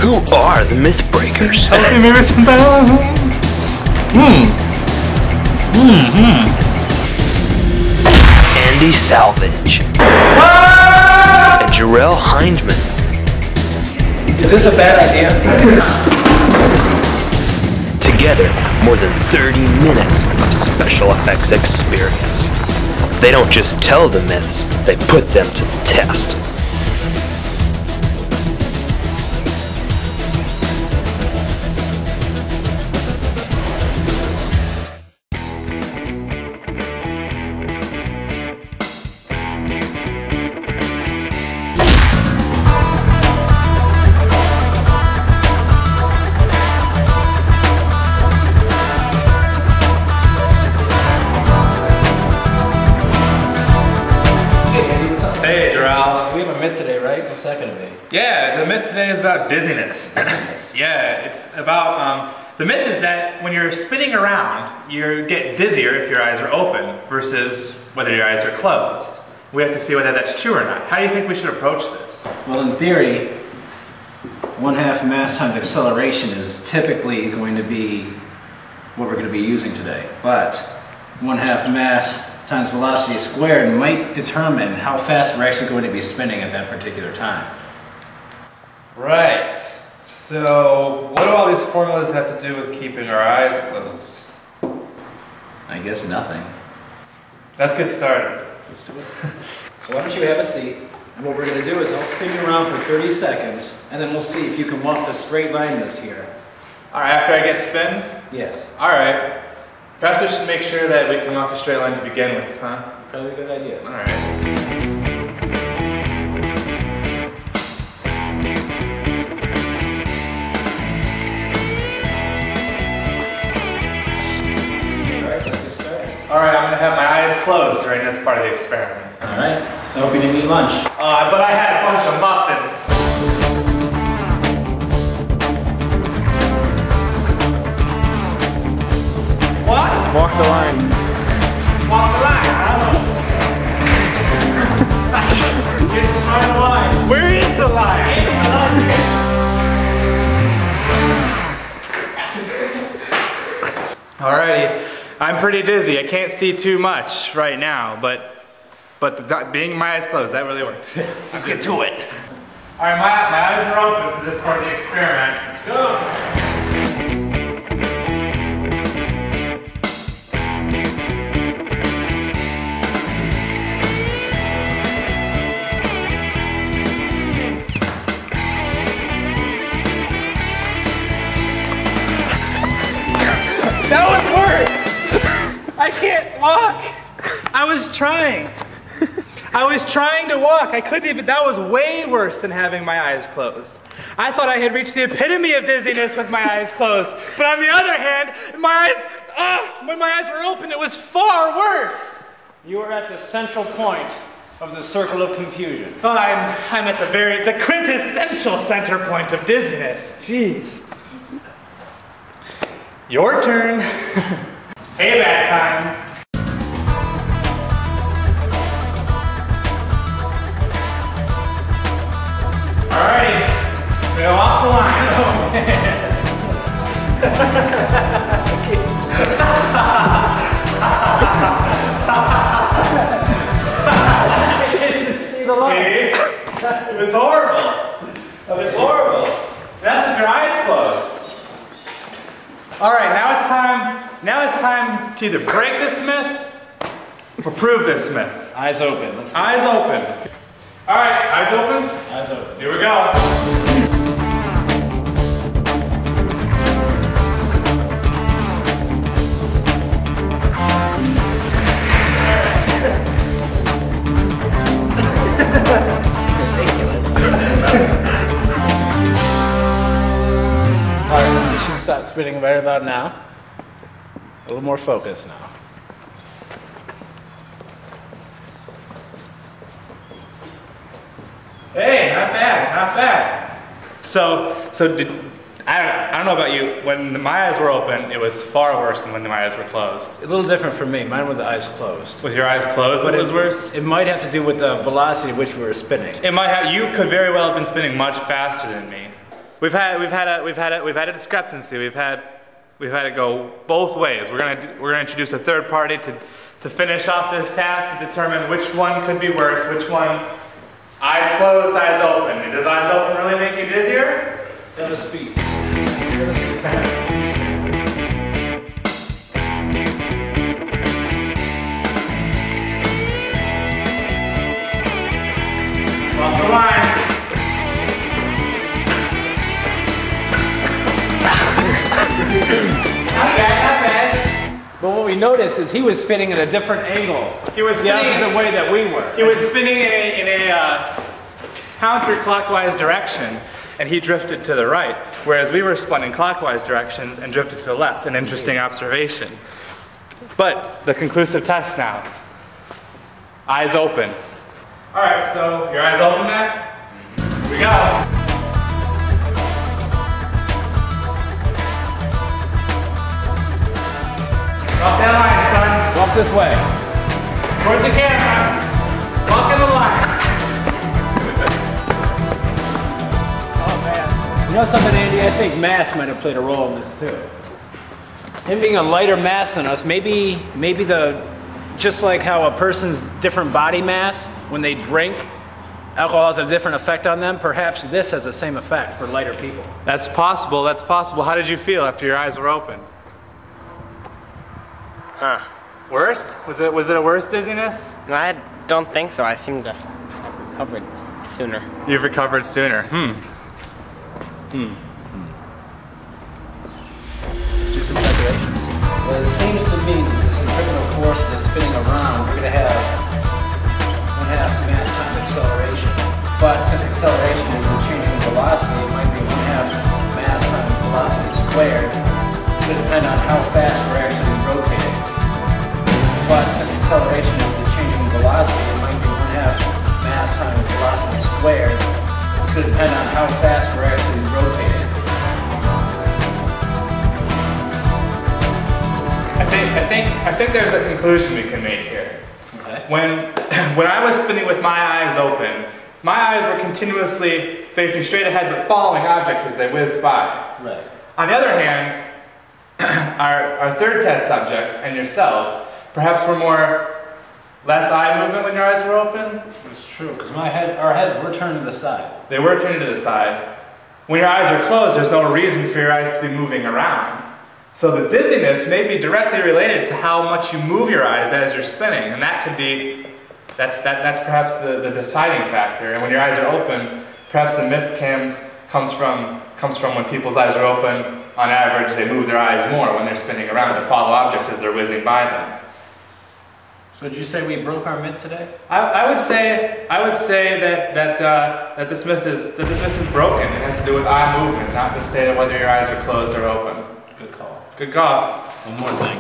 Who are the myth breakers? Andy Salvage and Jarrell Hindman. Is this a bad idea? Together, more than 30 minutes of special effects experience. They don't just tell the myths, they put them to the test. Hey, Jarrell. We have a myth today, right? What's that going to be? Yeah, the myth today is about dizziness. Yeah, it's about, the myth is that when you're spinning around, you get dizzier if your eyes are open versus whether your eyes are closed. We have to see whether that's true or not. How do you think we should approach this? Well, in theory, 1/2 mass times acceleration is typically going to be what we're going to be using today. But 1/2 mass times velocity squared might determine how fast we're actually going to be spinning at that particular time. Right. So, what do all these formulas have to do with keeping our eyes closed? I guess nothing. Let's get started. Let's do it. So why don't you have a seat, and what we're going to do is I'll spin you around for 30 seconds, and then we'll see if you can walk the straight line this here. Alright, after I get spin? Yes. Alright. Perhaps we should make sure that we can walk a straight line to begin with, huh? Probably a good idea. Alright. Alright, I'm going to have my eyes closed during this part of the experiment. Alright. I hope you didn't eat lunch. But I had a bunch of muffins. What? Walk the line. Walk the line. I don't know. Get to find the line. Where is the line? Alrighty. I'm pretty dizzy. I can't see too much right now, but being my eyes closed, that really worked. Let's get to it. Alright, my eyes are open for this part of the experiment. Let's go. That was worse! I can't walk! I was trying to walk. I couldn't even, that was way worse than having my eyes closed. I thought I had reached the epitome of dizziness with my eyes closed. But on the other hand, when my eyes were open, it was far worse. You are at the central point of the circle of confusion. Oh, I'm at the quintessential center point of dizziness. Jeez. Your turn. It's payback time. Alrighty, we go off the line. Oh, man. I didn't see the line. See? It's horrible. It's horrible. That's with your eyes closed. Alright, now it's time to either break this myth or prove this myth. Eyes open. Let's do Eyes open. Alright, eyes open? Eyes open. Here we go. Alright, you should stop spinning right about now. A little more focus now. Hey, not bad, not bad. I don't know about you, when my eyes were open, it was far worse than when my eyes were closed. A little different for me. Mine were the eyes closed. With your eyes closed, it was worse? It might have to do with the velocity at which we were spinning. It might have, you could very well have been spinning much faster than me. we've had a discrepancy. We've had it go both ways. We're gonna introduce a third party to finish off this task to determine which one could be worse, which one. Eyes closed, eyes open. Does eyes open really make you dizzier? Gotta speak. Off the line. Not bad. But what we noticed is he was spinning at a different angle. He was the spinning opposite way that we were. He was spinning in a counterclockwise direction, and he drifted to the right, whereas we were spun in clockwise directions and drifted to the left. An interesting observation. But the conclusive test now. Eyes open. All right, so your eyes open, Matt? Here we go. Walk that line, son. Walk this way. Towards the camera. Walk in the line. Oh man. You know something, Andy? I think mass might have played a role in this too. Him being a lighter mass than us, maybe just like how a person's different body mass, when they drink, alcohol has a different effect on them, perhaps this has the same effect for lighter people. That's possible, that's possible. How did you feel after your eyes were open? Huh. Worse? Was it a worse dizziness? No, I don't think so. I seem to have recovered sooner. You've recovered sooner. Let's do some calculations. Well, it seems to me that the centrifugal force that's spinning around, we're going to have 1/2 mass times acceleration. But since acceleration is the change in velocity, it might be 1/2 mass times velocity squared. It's going to depend on how fast we're actually rotating. But since acceleration is the change in velocity, it might be 1/2 mass times velocity squared. It's going to depend on how fast we're actually rotating. I think there's a conclusion we can make here. Okay. When I was spinning with my eyes open, my eyes were continuously facing straight ahead but following objects as they whizzed by. Right. On the other hand, our third test subject and yourself perhaps were less eye movement when your eyes were open. It's true, because our heads were turned to the side. They were turned to the side. When your eyes are closed, there's no reason for your eyes to be moving around. So the dizziness may be directly related to how much you move your eyes as you're spinning, and that could be, that's perhaps the deciding factor. And when your eyes are open, perhaps the myth comes from when people's eyes are open. On average, they move their eyes more when they're spinning around to follow objects as they're whizzing by them. So did you say we broke our myth today? I would say that this myth is broken. It has to do with eye movement, not the state of whether your eyes are closed or open. Good call. Good call. One more thing.